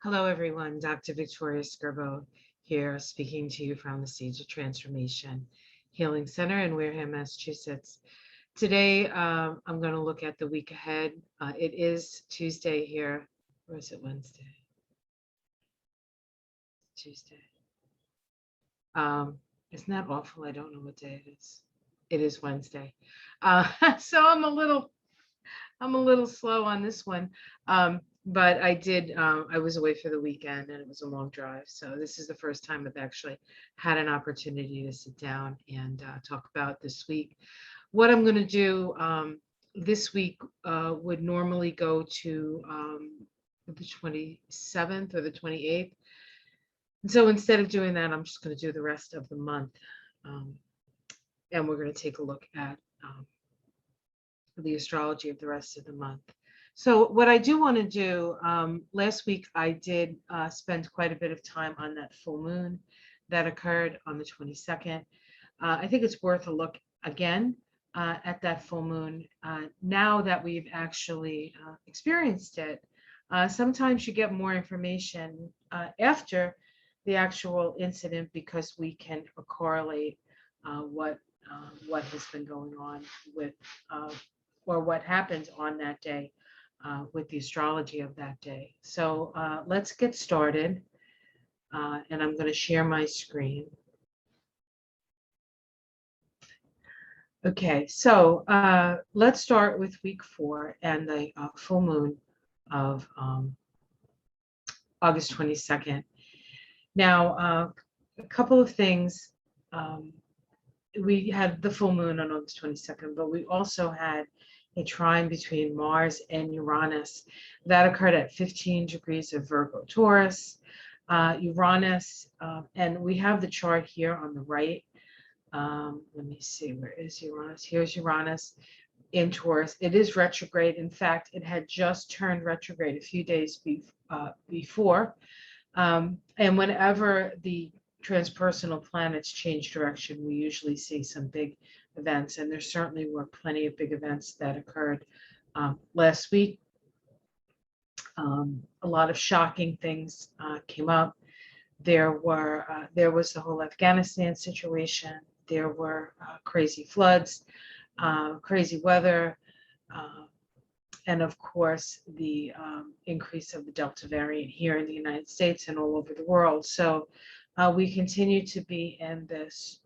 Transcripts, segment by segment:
Hello, everyone. Dr. Victoria Skirbo here, speaking to you from the Seeds of Transformation Healing Center in Wareham, Massachusetts. Today, I'm going to look at the week ahead. It is Tuesday here. Or is it Wednesday? Tuesday. Isn't that awful? I don't know what day it is. It is Wednesday. So I'm a little slow on this one. But I was away for the weekend and it was a long drive. So this is the first time I've actually had an opportunity to sit down and talk about this week. What I'm going to do this week would normally go to the 27th or the 28th. And so instead of doing that, I'm just going to do the rest of the month. And we're going to take a look at the astrology of the rest of the month. So what I do want to do, last week I did spend quite a bit of time on that full moon that occurred on the 22nd. I think it's worth a look again at that full moon now that we've actually experienced it. Sometimes you get more information after the actual incident because we can correlate what has been going on with or what happened on that day with the astrology of that day. So let's get started. And I'm going to share my screen. Okay, so let's start with week 4 and the full moon of August 22nd. Now, a couple of things. We had the full moon on August 22nd, but we also had a trine between Mars and Uranus that occurred at 15 degrees of Virgo Taurus. Uranus, and we have the chart here on the right. Let me see, where is Uranus? Here's Uranus in Taurus. It is retrograde. In fact, it had just turned retrograde a few days before. And whenever the transpersonal planets change direction, we usually see some big events, and there certainly were plenty of big events that occurred last week. A lot of shocking things came up. There was the whole Afghanistan situation. There were crazy floods, crazy weather, and of course the increase of the Delta variant here in the United States and all over the world. So we continue to be in this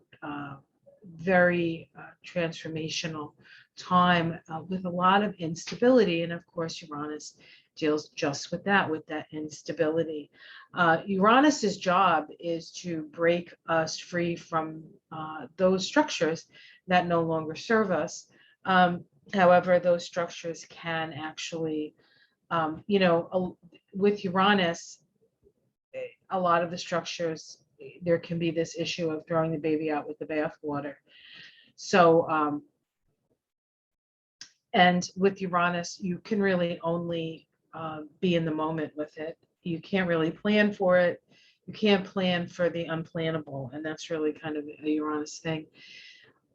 very transformational time with a lot of instability. And of course, Uranus deals just with that instability. Uranus's job is to break us free from those structures that no longer serve us. However, those structures can actually, with Uranus, a lot of the structures, there can be this issue of throwing the baby out with the bathwater. So, and with Uranus, you can really only be in the moment with it. You can't really plan for it. You can't plan for the unplannable. And that's really kind of a Uranus thing.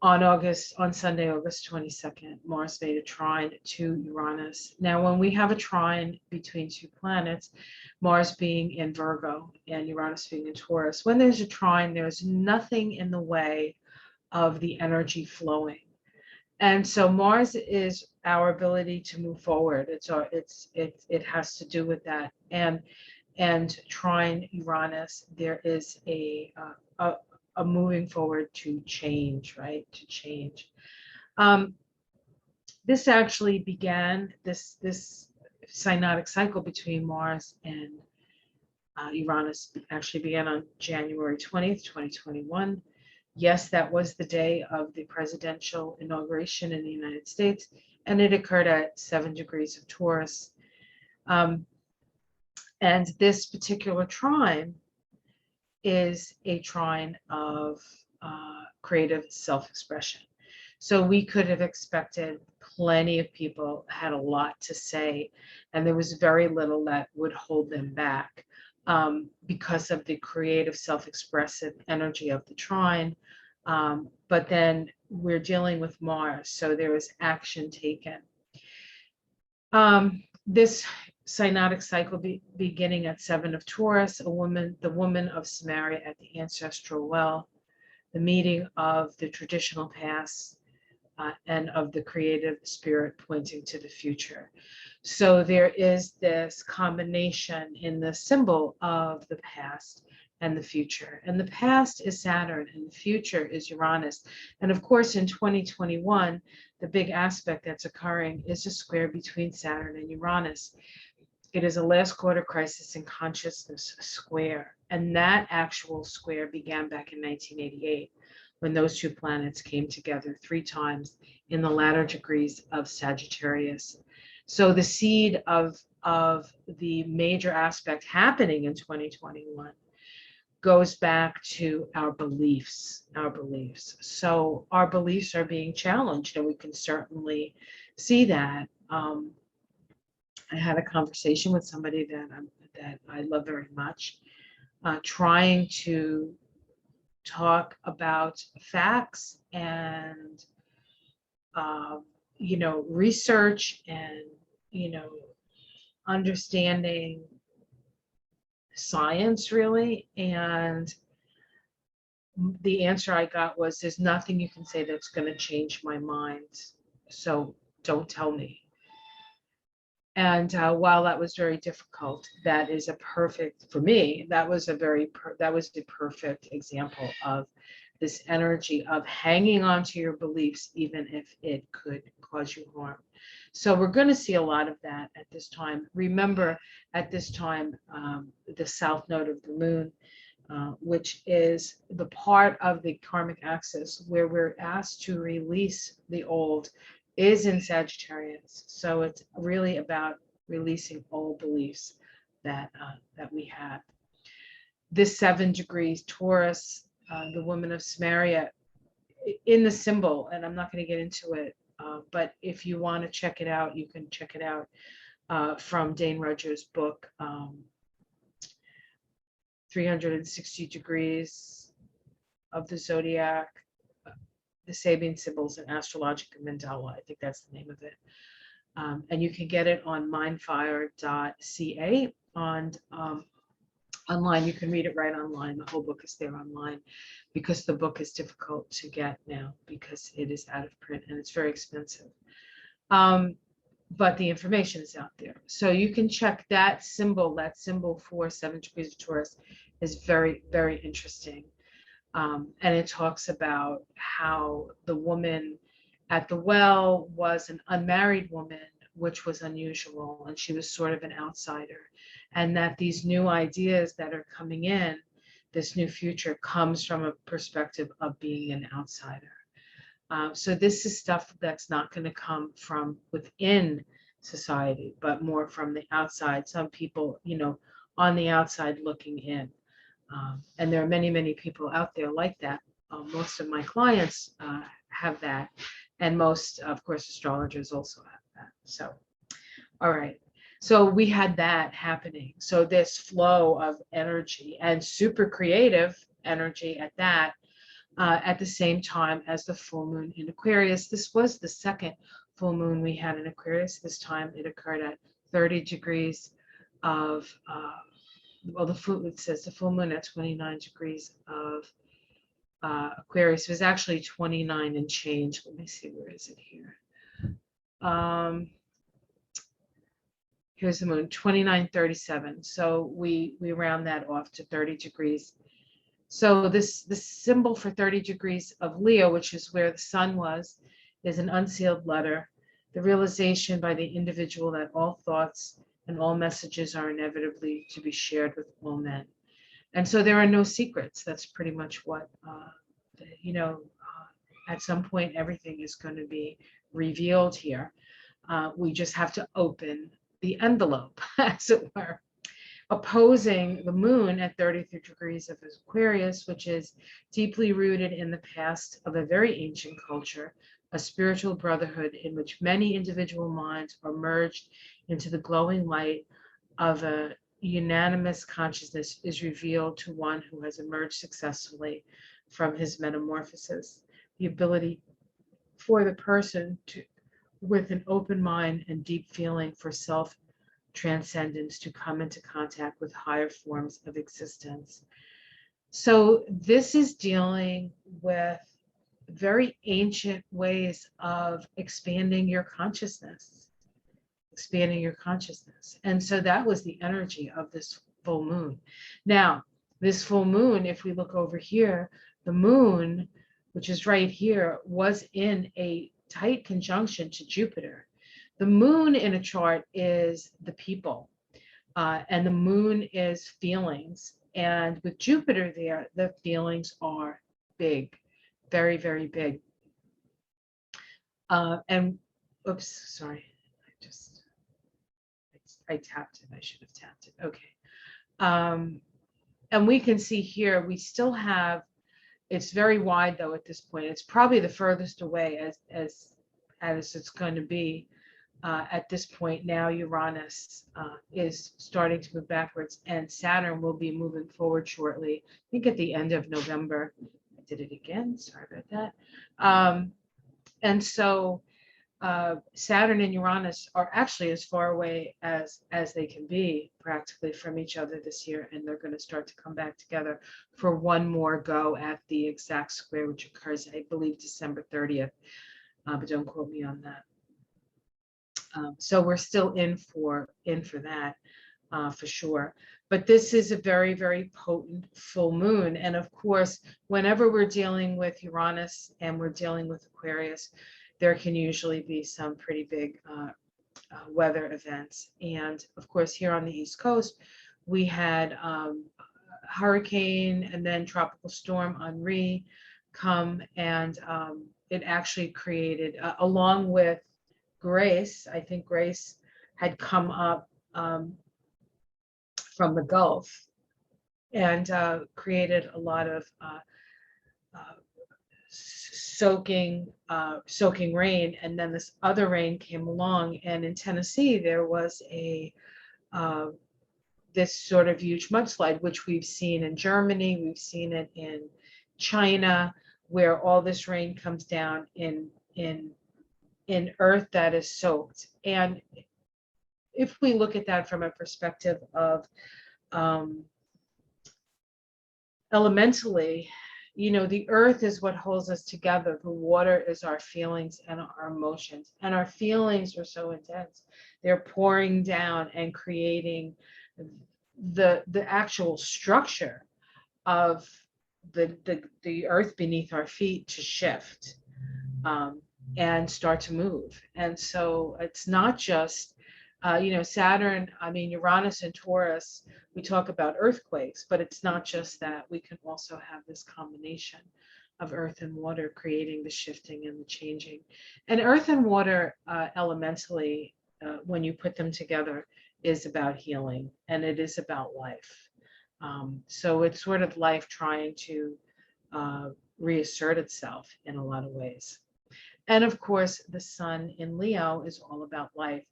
On Sunday, August 22nd, Mars made a trine to Uranus. Now, when we have a trine between two planets, Mars being in Virgo and Uranus being in Taurus, when there's a trine, there's nothing in the way of the energy flowing. And so Mars is our ability to move forward. It has to do with that. And trine Uranus, there is a moving forward to change, right? To change. This actually began, this synodic cycle between Mars and Uranus actually began on January 20th, 2021. Yes, that was the day of the presidential inauguration in the United States, and it occurred at 7 degrees of Taurus. And this particular trine is a trine of creative self-expression. So we could have expected plenty of people had a lot to say, and there was very little that would hold them back because of the creative self-expressive energy of the trine. But then we're dealing with Mars, so there was action taken. This synodic cycle beginning at 7 of Taurus, the woman of Samaria at the ancestral well, the meeting of the traditional past and of the creative spirit pointing to the future. So there is this combination in the symbol of the past and the future. And the past is Saturn and the future is Uranus. And of course, in 2021, the big aspect that's occurring is a square between Saturn and Uranus. It is a last quarter crisis in consciousness square. And that actual square began back in 1988 when those two planets came together 3 times in the latter degrees of Sagittarius. So the seed of the major aspect happening in 2021 goes back to our beliefs. So our beliefs are being challenged, and we can certainly see that. I had a conversation with somebody that I love very much, trying to talk about facts and research and understanding science, really. And the answer I got was, there's nothing you can say that's going to change my mind, so don't tell me. And while that was very difficult, that is a perfect, for me, that was the perfect example of this energy of hanging on to your beliefs, even if it could cause you harm. So we're going to see a lot of that at this time. Remember, at this time, the south node of the moon, which is the part of the karmic axis where we're asked to release the old, is in Sagittarius. So it's really about releasing old beliefs that we have. This 7 degrees Taurus, the woman of Samaria, in the symbol, and I'm not going to get into it, but if you want to check it out, you can check it out from Dane Rudger's book, 360 Degrees of the Zodiac, the Sabian Symbols and Astrological Mandala. I think that's the name of it. And you can get it on mindfire.ca on online. You can read it right online. The whole book is there online, because the book is difficult to get now because it is out of print and it's very expensive. But the information is out there. So you can check that symbol for 7 degrees of Taurus is very, very interesting. And it talks about how the woman at the well was an unmarried woman, which was unusual, and she was sort of an outsider. And that these new ideas that are coming in, this new future, comes from a perspective of being an outsider. So this is stuff that's not going to come from within society, but more from the outside. Some people, on the outside looking in. And there are many, many people out there like that. Most of my clients have that. And most, of course, astrologers also have that. So, all right. So we had that happening. So this flow of energy and super creative energy at that, at the same time as the full moon in Aquarius. This was the second full moon we had in Aquarius. This time it occurred at 30 degrees of, it says the full moon at 29 degrees of Aquarius. It was actually 29 and change. Let me see, where is it here? Here's the moon, 29:37. So we round that off to 30 degrees. So this symbol for 30 degrees of Leo, which is where the sun was, is an unsealed letter, the realization by the individual that all thoughts and all messages are inevitably to be shared with all men. And so there are no secrets. That's pretty much what, at some point, everything is going to be revealed here. We just have to open the envelope, as it were. Opposing the moon at 33 degrees of Aquarius, which is deeply rooted in the past of a very ancient culture, a spiritual brotherhood in which many individual minds are merged into the glowing light of a unanimous consciousness, is revealed to one who has emerged successfully from his metamorphosis. The ability for the person to, with an open mind and deep feeling for self transcendence to come into contact with higher forms of existence. So this is dealing with very ancient ways of expanding your consciousness, expanding your consciousness. And so that was the energy of this full moon. Now, this full moon, if we look over here, the moon, which is right here, was in a tight conjunction to Jupiter. The moon in a chart is the people, and the moon is feelings. And with Jupiter there, the feelings are big, very, very big. And oops, sorry, I tapped it. I should have tapped it. Okay. And we can see here, we still have, it's very wide though at this point. It's probably the furthest away as it's going to be at this point. Now Uranus is starting to move backwards, and Saturn will be moving forward shortly. I think at the end of November. I did it again. Sorry about that. And so Saturn and Uranus are actually as far away as they can be practically from each other this year, and they're going to start to come back together for one more go at the exact square, which occurs, I believe, December 30th, but don't quote me on that. So we're still in for that for sure. But this is a very, very potent full moon, and of course, whenever we're dealing with Uranus and we're dealing with Aquarius, there can usually be some pretty big weather events. And of course, here on the East Coast, we had hurricane and then tropical storm Henri come, and it actually created, along with Grace, I think Grace had come up from the Gulf and created a lot of soaking rain, and then this other rain came along, and in Tennessee there was a this sort of huge mudslide, which we've seen in Germany, we've seen it in China, where all this rain comes down in earth that is soaked. And if we look at that from a perspective of elementally, you know, the earth is what holds us together. The water is our feelings and our emotions. And our feelings are so intense. They're pouring down and creating the actual structure of the earth beneath our feet to shift and start to move. And so it's not just you know, Saturn, I mean, Uranus and Taurus, we talk about earthquakes, but it's not just that. We can also have this combination of earth and water creating the shifting and the changing. And earth and water elementally, when you put them together, is about healing, and it is about life. So it's sort of life trying to reassert itself in a lot of ways. And of course, the sun in Leo is all about life.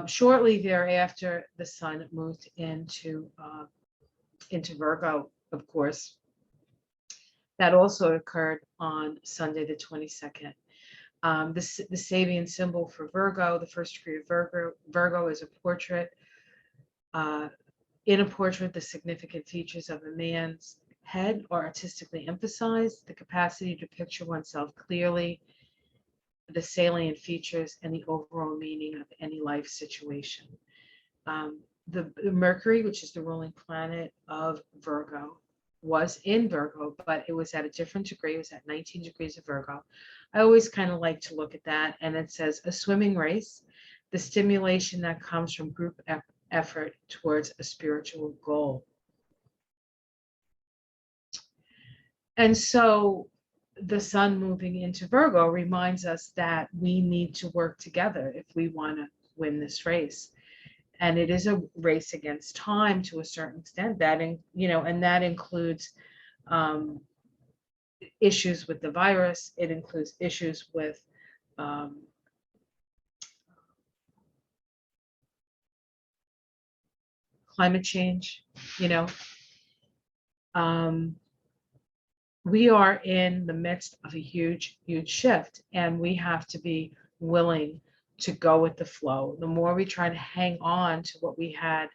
Shortly thereafter, the sun moved into Virgo, of course. That also occurred on Sunday, the 22nd. The Sabian symbol for Virgo, the first degree of Virgo is a portrait. In a portrait, the significant features of a man's head are artistically emphasized, the capacity to picture oneself clearly, the salient features, and the overall meaning of any life situation. The Mercury, which is the ruling planet of Virgo, was in Virgo, but it was at a different degree. It was at 19 degrees of Virgo. I always kind of like to look at that, and it says a swimming race, the stimulation that comes from group effort towards a spiritual goal. And so the sun moving into Virgo reminds us that we need to work together if we want to win this race. And it is a race against time to a certain extent. That, you know, and that includes issues with the virus. It includes issues with climate change. You know, we are in the midst of a huge, huge shift, and we have to be willing go with the flow. The more we try to hang on to what we had,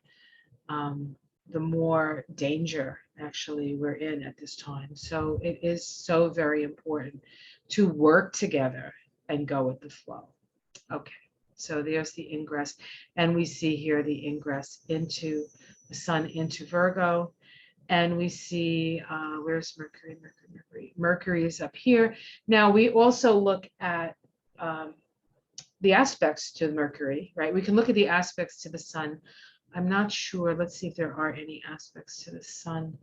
the more danger actually we're in at this time. So it is so very important to work together and go with the flow. Okay, so there's the ingress, and we see here the ingress into the sun into Virgo, and we see where's Mercury? Mercury is up here. Now we also look at the aspects to Mercury, right? We can look at the aspects to the sun. I'm not sure. Let's see if there are any aspects to the sun.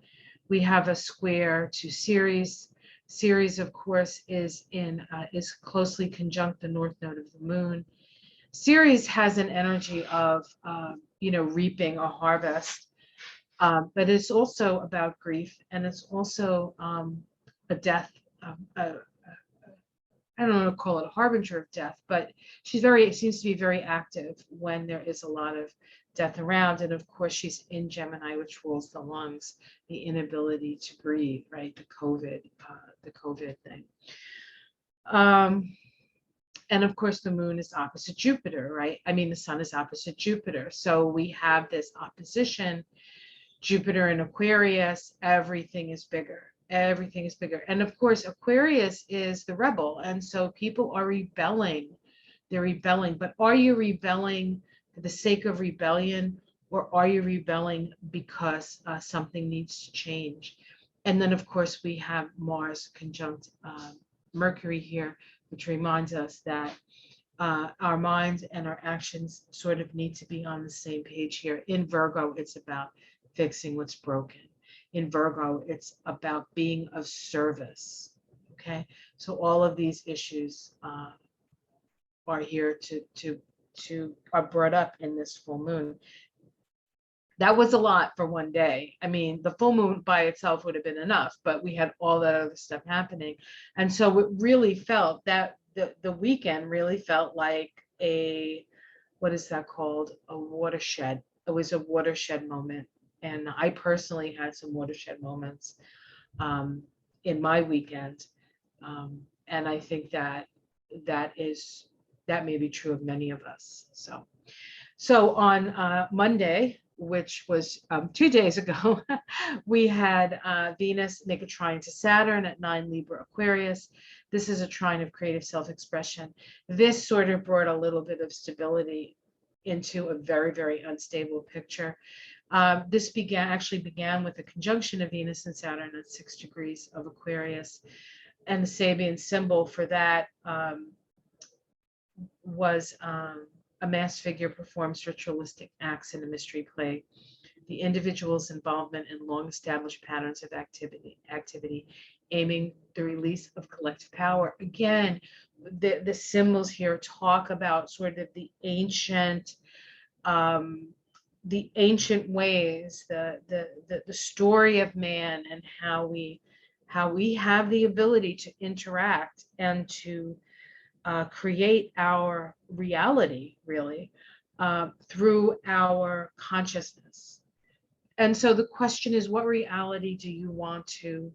We have a square to Ceres. Ceres, of course, is closely conjunct the north node of the moon. Ceres has an energy of reaping a harvest, but it's also about grief, and it's also a death. I don't want to call it a harbinger of death, but it seems to be very active when there is a lot of death around. And of course, she's in Gemini, which rules the lungs, the inability to breathe, right? The COVID thing. And of course, the moon is opposite Jupiter, right? I mean, the sun is opposite Jupiter. So we have this opposition, Jupiter in Aquarius, everything is bigger. Everything is bigger. And of course, Aquarius is the rebel. And so people are rebelling. They're rebelling. But are you rebelling for the sake of rebellion, or are you rebelling because something needs to change? And then, of course, we have Mars conjunct Mercury here, which reminds us that our minds and our actions sort of need to be on the same page here. In Virgo, it's about fixing what's broken. In Virgo, it's about being of service. Okay, so all of these issues are here are brought up in this full moon. That was a lot for one day. I mean, the full moon by itself would have been enough, but we had all that other stuff happening. And so it really felt that the weekend really felt like what is that called? A watershed. It was a watershed moment. And I personally had some watershed moments in my weekend. And I think that may be true of many of us. So on Monday, which was 2 days ago, we had Venus make a trine to Saturn at 9 Libra Aquarius. This is a trine of creative self-expression. This sort of brought a little bit of stability into a very, very unstable picture. This began with a conjunction of Venus and Saturn at 6 degrees of Aquarius. And the Sabian symbol for that was a masked figure performs ritualistic acts in a mystery play. The individual's involvement in long-established patterns of activity, aiming the release of collective power. Again, the symbols here talk about sort of the ancient ways, the story of man, and how we have the ability to interact and to create our reality, really, through our consciousness. And so the question is, what reality do you want to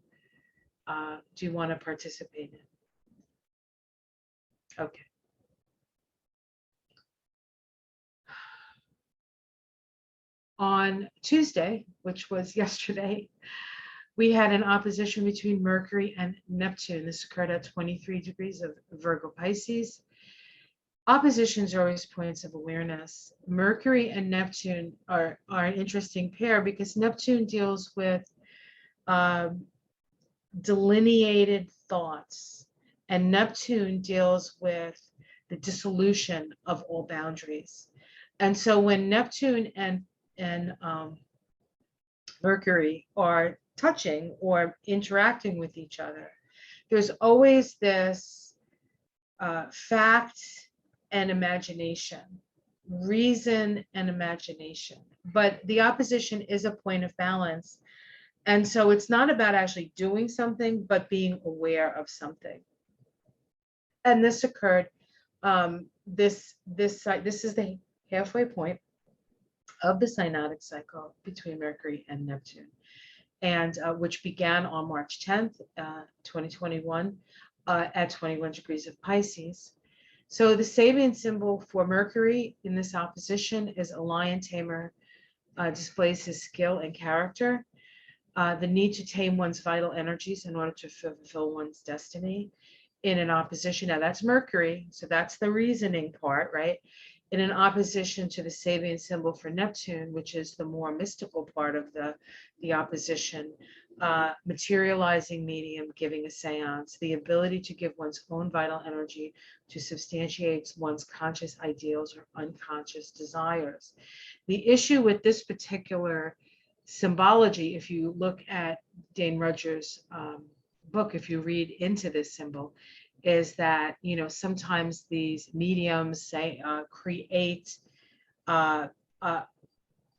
participate in? Okay. On Tuesday, which was yesterday, we had an opposition between Mercury and Neptune. This occurred at 23 degrees of Virgo Pisces. Oppositions are always points of awareness. Mercury and Neptune are an interesting pair because Neptune deals with delineated thoughts, and Neptune deals with the dissolution of all boundaries. And so when Neptune and Mercury are touching or interacting with each other, there's always this fact and imagination, reason and imagination. But the opposition is a point of balance. And so it's not about actually doing something, but being aware of something. And this occurred, this is the halfway point of the synodic cycle between Mercury and Neptune, and which began on March 10th, 2021, at 21 degrees of Pisces. So the Sabian symbol for Mercury in this opposition is a lion tamer, displays his skill and character, the need to tame one's vital energies in order to fulfill one's destiny. In an opposition, now that's Mercury, so that's the reasoning part, right? In an opposition to the Sabian symbol for Neptune, which is the more mystical part of the opposition, materializing medium, giving a seance, the ability to give one's own vital energy to substantiate one's conscious ideals or unconscious desires. The issue with this particular symbology, if you look at Dane Rudger's book, if you read into this symbol, is that, you know, sometimes these mediums say create a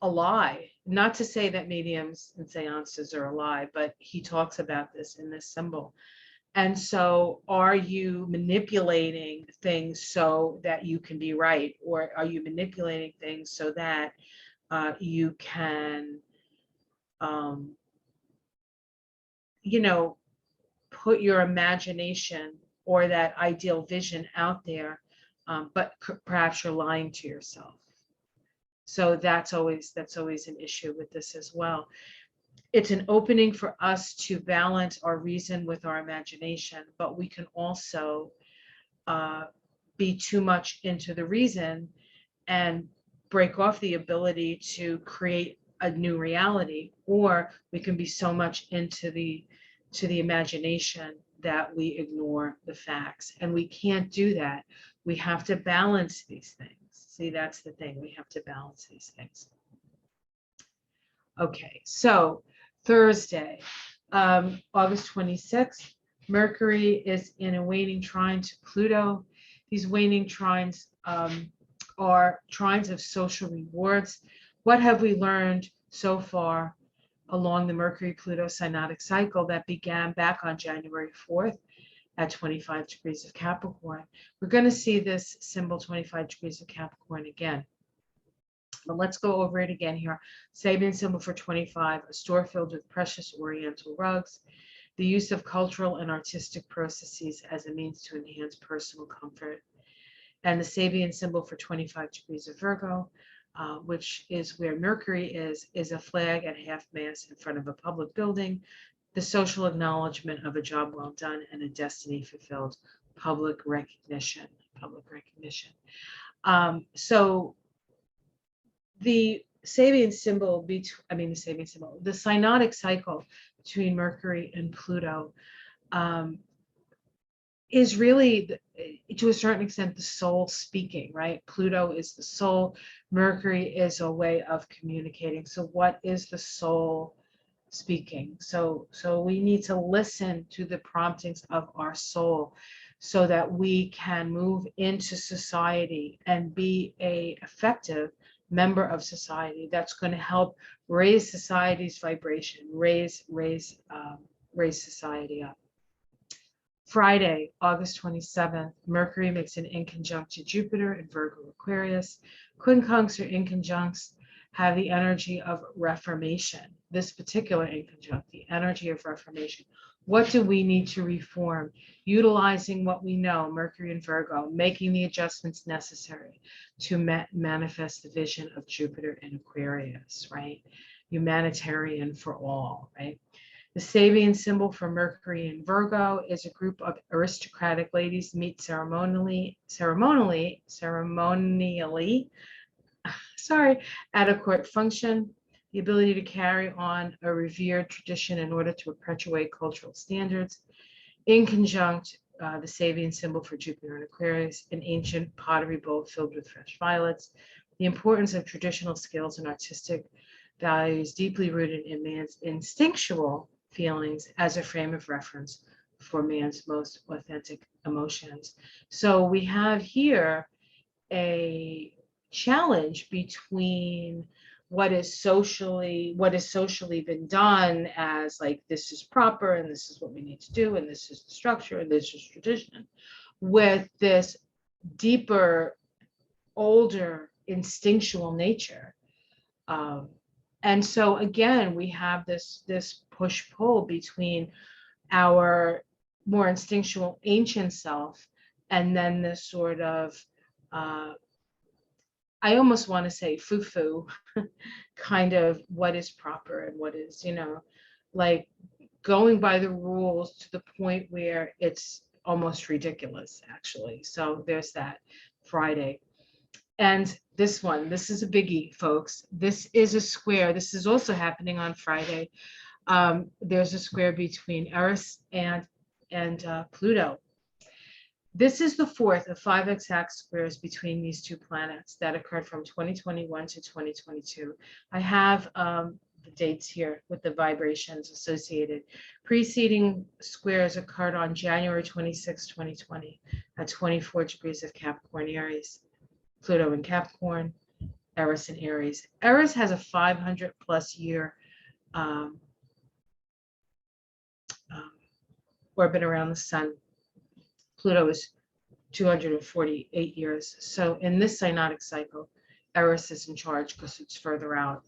lie. Not to say that mediums and seances are a lie, but he talks about this in this symbol. And so are you manipulating things so that you can be right? Or are you manipulating things so that you can, you know, put your imagination or that ideal vision out there, but perhaps you're lying to yourself. So that's always an issue with this as well. It's an opening for us to balance our reason with our imagination, but we can also be too much into the reason and break off the ability to create a new reality, or we can be so much into the imagination that we ignore the facts, and we can't do that. We have to balance these things. See, that's the thing. We have to balance these things. Okay, so Thursday, August 26th, Mercury is in a waning trine to Pluto. These waning trines are trines of social rewards. What have we learned so far along the Mercury-Pluto synodic cycle that began back on January 4th at 25 degrees of Capricorn? We're going to see this symbol 25 degrees of Capricorn again. But let's go over it again here. Sabian symbol for 25, a store filled with precious oriental rugs, the use of cultural and artistic processes as a means to enhance personal comfort. And the Sabian symbol for 25 degrees of Virgo, which is where Mercury is a flag at half mast in front of a public building, the social acknowledgement of a job well done and a destiny fulfilled, public recognition. So the Sabian symbol, the synodic cycle between Mercury and Pluto is really, to a certain extent, the soul speaking, right? Pluto is the soul. Mercury is a way of communicating. So what is the soul speaking? So we need to listen to the promptings of our soul so that we can move into society and be an effective member of society that's going to help raise society's vibration, raise society up. Friday, August 27th, Mercury makes an inconjunct to Jupiter in Virgo Aquarius. Quincunx or inconjuncts have the energy of reformation. This particular inconjunct, the energy of reformation. What do we need to reform? Utilizing what we know, Mercury and Virgo, making the adjustments necessary to manifest the vision of Jupiter in Aquarius, right? Humanitarian for all, right? The Sabian symbol for Mercury and Virgo is a group of aristocratic ladies meet ceremonially, at a court function. The ability to carry on a revered tradition in order to perpetuate cultural standards. Inconjunct, the Sabian symbol for Jupiter and Aquarius, an ancient pottery bowl filled with fresh violets. The importance of traditional skills and artistic values deeply rooted in man's instinctual feelings as a frame of reference for man's most authentic emotions. So we have here a challenge between what is socially been done as like, this is proper and this is what we need to do and this is the structure and this is tradition, with this deeper, older, instinctual nature. And so again, we have this push-pull between our more instinctual ancient self and then the sort of, I almost want to say foo-foo kind of what is proper and what is, like going by the rules to the point where it's almost ridiculous, actually. So there's that Friday. And this one, this is a biggie, folks. This is a square. This is also happening on Friday. There's a square between Eris and Pluto. This is the fourth of 5 exact squares between these two planets that occurred from 2021 to 2022. I have the dates here with the vibrations associated. Preceding squares occurred on January 26, 2020 at 24 degrees of Capricorn Aries. Pluto in Capricorn, Eris in Aries. Eris has a 500 plus year orbit around the sun. Pluto is 248 years. So in this synodic cycle, Eris is in charge because it's further out.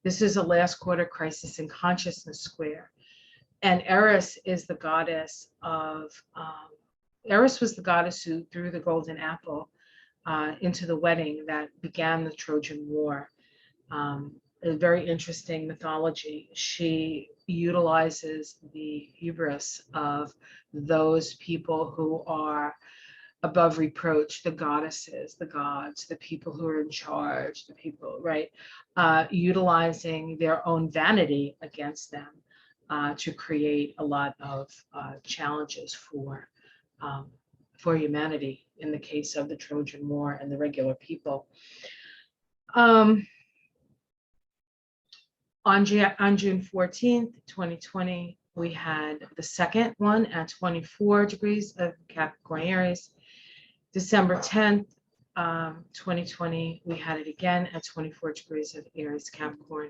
This is a last quarter crisis in consciousness square. And Eris is the goddess of, Eris was the goddess who threw the golden apple into the wedding that began the Trojan War. A very interesting mythology. She utilizes the hubris of those people who are above reproach, the goddesses, the gods, the people who are in charge, the people, right? Utilizing their own vanity against them to create a lot of challenges for humanity in the case of the Trojan War and the regular people. On June 14th, 2020, we had the second one at 24 degrees of Capricorn Aries. December 10th, 2020, we had it again at 24 degrees of Aries Capricorn.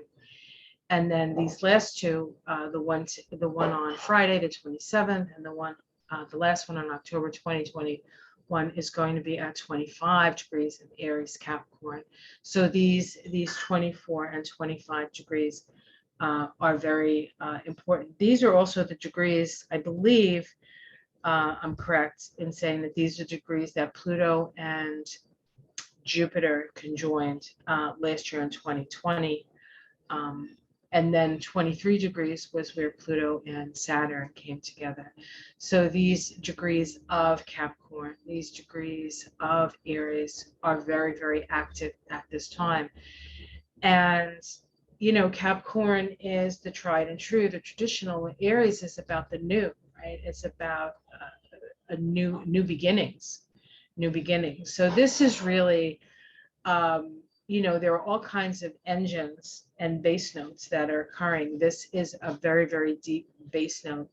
And then these last two, the one on Friday, the 27th, and the last one on October 2021 is going to be at 25 degrees of Aries Capricorn. So these 24 and 25 degrees are very important. These are also the degrees, I believe, I'm correct in saying that these are degrees that Pluto and Jupiter conjoined last year in 2020. And then 23 degrees was where Pluto and Saturn came together. So these degrees of Capricorn, these degrees of Aries are very, very active at this time. And, Capricorn is the tried and true, the traditional. Aries is about the new, right? It's about a new beginnings. So this is really, there are all kinds of engines and bass notes that are occurring. This is a very, very deep bass note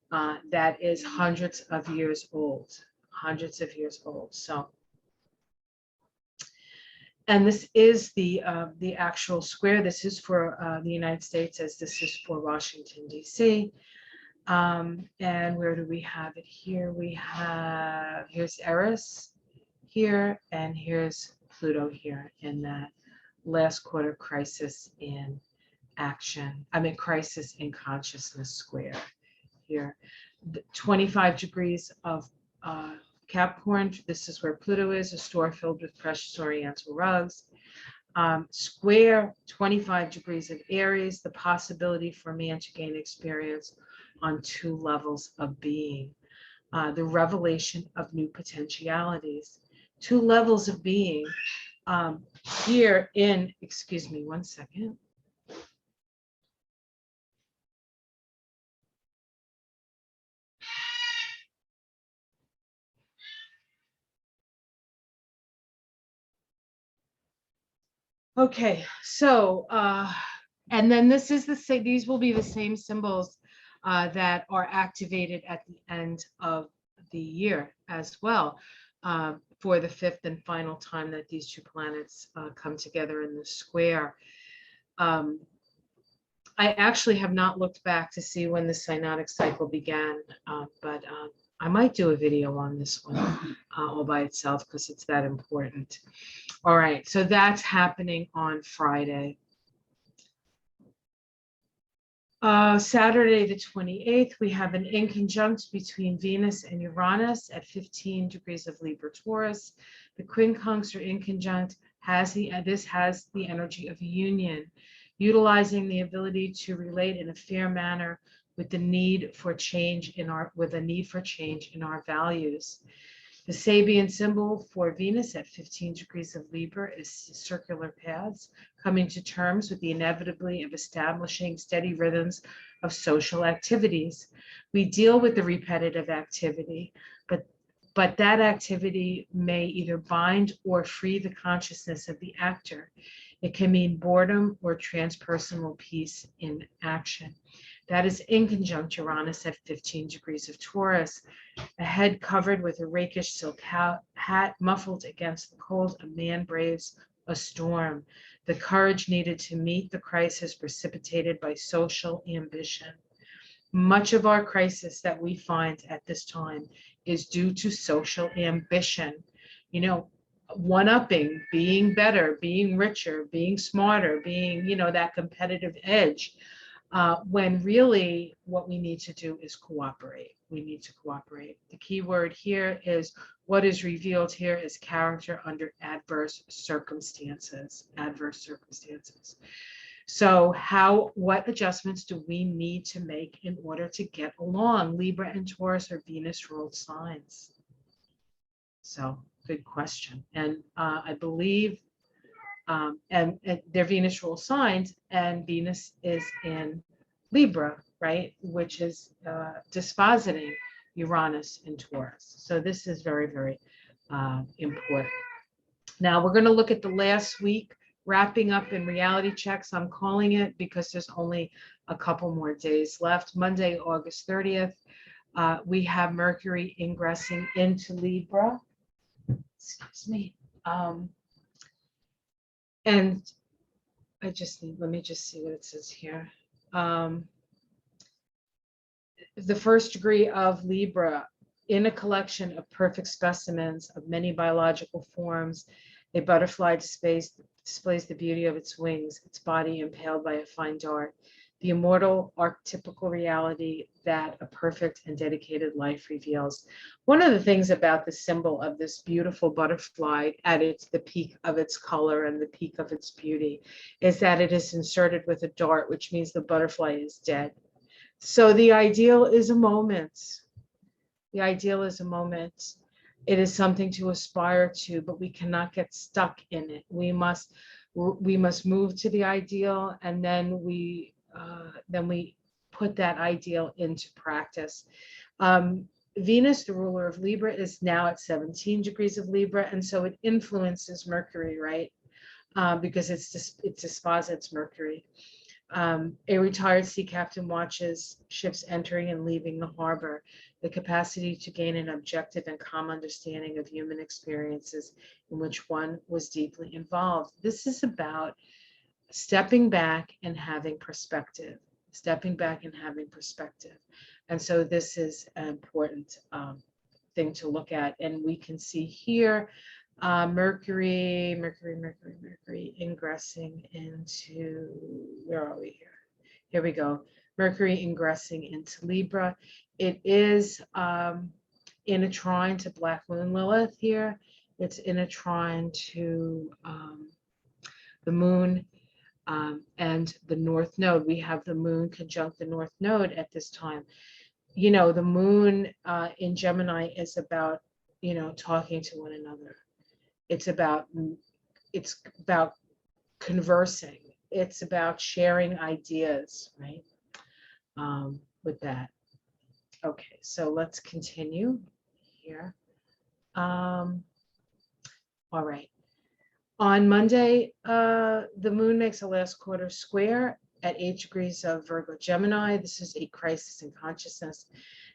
that is hundreds of years old. So, and this is the actual square. This is for the United States, as this is for Washington, D.C. And where do we have it here? Here's Eris here, and here's Pluto here in that last quarter crisis in action. Crisis in consciousness square here. 25 degrees of Capricorn. This is where Pluto is, a store filled with precious Oriental rugs. Square 25 degrees of Aries, the possibility for man to gain experience on 2 levels of being. The revelation of new potentialities. 2 levels of being here in, excuse me, one second. Okay, so, and then this is these will be the same symbols that are activated at the end of the year as well, for the 5th and final time that these 2 planets come together in the square. I actually have not looked back to see when the synodic cycle began, but I might do a video on this one all by itself because it's that important. All right, so that's happening on Friday. Saturday the 28th, we have an inconjunct between Venus and Uranus at 15 degrees of Libra Taurus. The quincunx or inconjunct has this has the energy of union, utilizing the ability to relate in a fair manner with the need for change in our values. The Sabian symbol for Venus at 15 degrees of Libra is circular paths, coming to terms with the inevitability of establishing steady rhythms of social activities. We deal with the repetitive activity, but that activity may either bind or free the consciousness of the actor. It can mean boredom or transpersonal peace in action. That is inconjunct Uranus at 15 degrees of Taurus. A head covered with a rakish silk hat, muffled against the cold, a man braves a storm. The courage needed to meet the crisis precipitated by social ambition. Much of our crisis that we find at this time is due to social ambition. You know, one-upping, being better, being richer, being smarter, being, that competitive edge. When really what we need to do is cooperate. We need to cooperate. The key word here is what is revealed here is character under adverse circumstances. Adverse circumstances. So what adjustments do we need to make in order to get along? Libra and Taurus are Venus ruled signs. So good question. And I believe and they're Venus rule signs, and Venus is in Libra, right, which is dispositing Uranus in Taurus. So this is very, very important. Now we're going to look at the last week, wrapping up in reality checks. I'm calling it because there's only a couple more days left. Monday, August 30th, we have Mercury ingressing into Libra. Excuse me. And let me just see what it says here. The first degree of Libra, in a collection of perfect specimens of many biological forms, a butterfly displays the beauty of its wings, its body impaled by a fine dart, the immortal archetypical reality that a perfect and dedicated life reveals. One of the things about the symbol of this beautiful butterfly at the peak of its color and the peak of its beauty is that it is inserted with a dart, which means the butterfly is dead. So the ideal is a moment. The ideal is a moment. It is something to aspire to, but we cannot get stuck in it. We must move to the ideal, and then we put that ideal into practice. Venus, the ruler of Libra, is now at 17 degrees of Libra, and so it influences Mercury, right? Because it disposits Mercury. A retired sea captain watches ships entering and leaving the harbor. The capacity to gain an objective and calm understanding of human experiences in which one was deeply involved. This is about stepping back and having perspective. Stepping back and having perspective. And so this is an important thing to look at. And we can see here Mercury ingressing into, where are we here? Here we go. Mercury ingressing into Libra. It is in a trine to Black Moon Lilith here. It's in a trine to the moon and the North Node. We have the moon conjunct the North Node at this time. You know, the moon in Gemini is about, talking to one another. It's about conversing. It's about sharing ideas, right? With that. Okay, so let's continue here. All right. On Monday, the moon makes a last quarter square at 8 degrees of Virgo Gemini. This is a crisis in consciousness.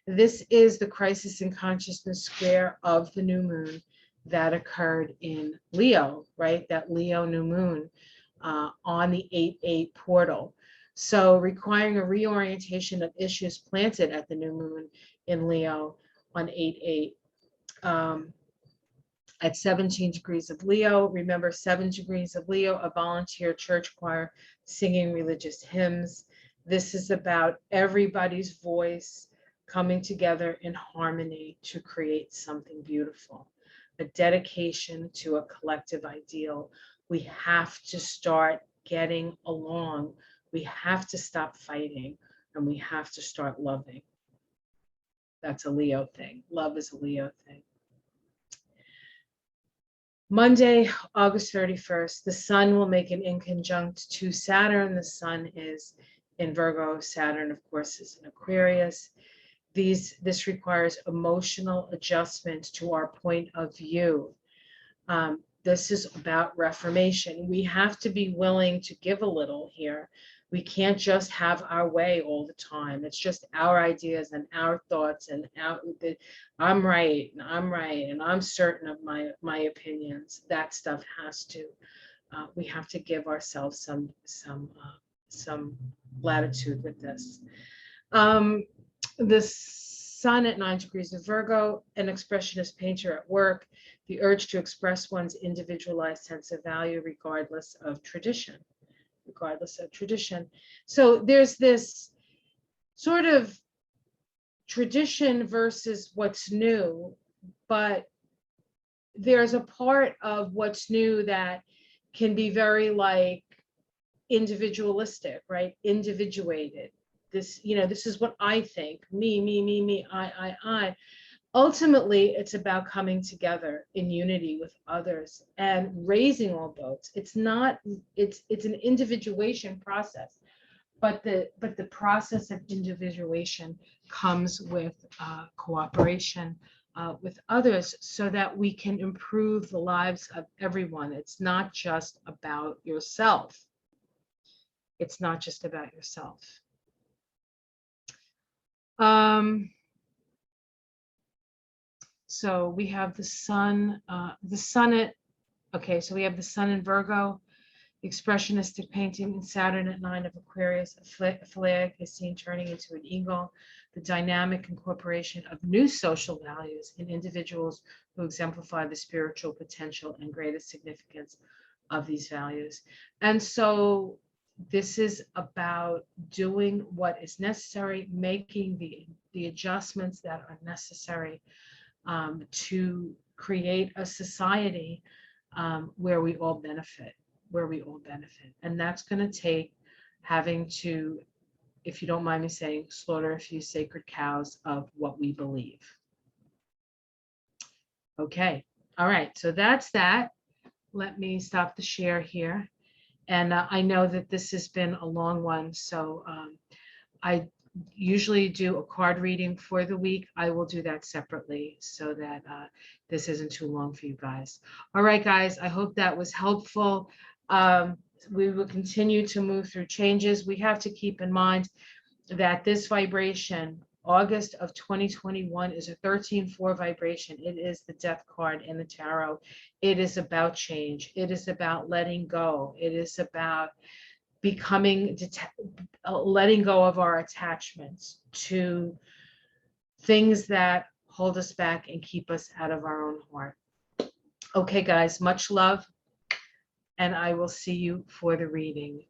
This is the crisis in consciousness square of the new moon that occurred in Leo, right? That Leo new moon on the 8/8 portal. So requiring a reorientation of issues planted at the new moon in Leo on 8/8. At 17 degrees of Leo, remember 7 degrees of Leo, a volunteer church choir singing religious hymns. This is about everybody's voice coming together in harmony to create something beautiful, a dedication to a collective ideal. We have to start getting along. We have to stop fighting, and we have to start loving. That's a Leo thing. Love is a Leo thing. Monday, August 31st, the sun will make an inconjunct to Saturn. The sun is in Virgo. Saturn, of course, is in Aquarius. This requires emotional adjustment to our point of view. This is about reformation. We have to be willing to give a little here. We can't just have our way all the time. It's just our ideas and our thoughts and I'm right and I'm certain of my opinions. That stuff has to. We have to give ourselves some latitude with this. The sun at 9 degrees of Virgo, an expressionist painter at work, the urge to express one's individualized sense of value regardless of tradition. So there's this sort of tradition versus what's new, but there's a part of what's new that can be very like individualistic, right? Individuated. This is what I think, me, I. Ultimately, it's about coming together in unity with others and raising all boats. It's an individuation process, but the process of individuation comes with cooperation with others so that we can improve the lives of everyone. It's not just about yourself. It's not just about yourself. So we have the sun so we have the sun in Virgo, the expressionistic painting in Saturn at 9 of Aquarius. A flag is seen turning into an eagle, the dynamic incorporation of new social values in individuals who exemplify the spiritual potential and greatest significance of these values. And so this is about doing what is necessary, making the adjustments that are necessary to create a society where we all benefit, And that's going to take having to, if you don't mind me saying, slaughter a few sacred cows of what we believe. Okay. All right. So that's that. Let me stop the share here. And I know that this has been a long one, so I usually do a card reading for the week. I will do that separately so that this isn't too long for you guys. All right, guys, I hope that was helpful. We will continue to move through changes. We have to keep in mind that this vibration, August of 2021, is a 13-4 vibration. It is the death card in the tarot. It is about change. It is about letting go. It is about letting go of our attachments to things that hold us back and keep us out of our own heart. Okay, guys, much love. And I will see you for the reading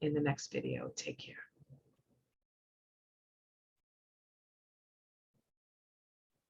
in the next video. Take care.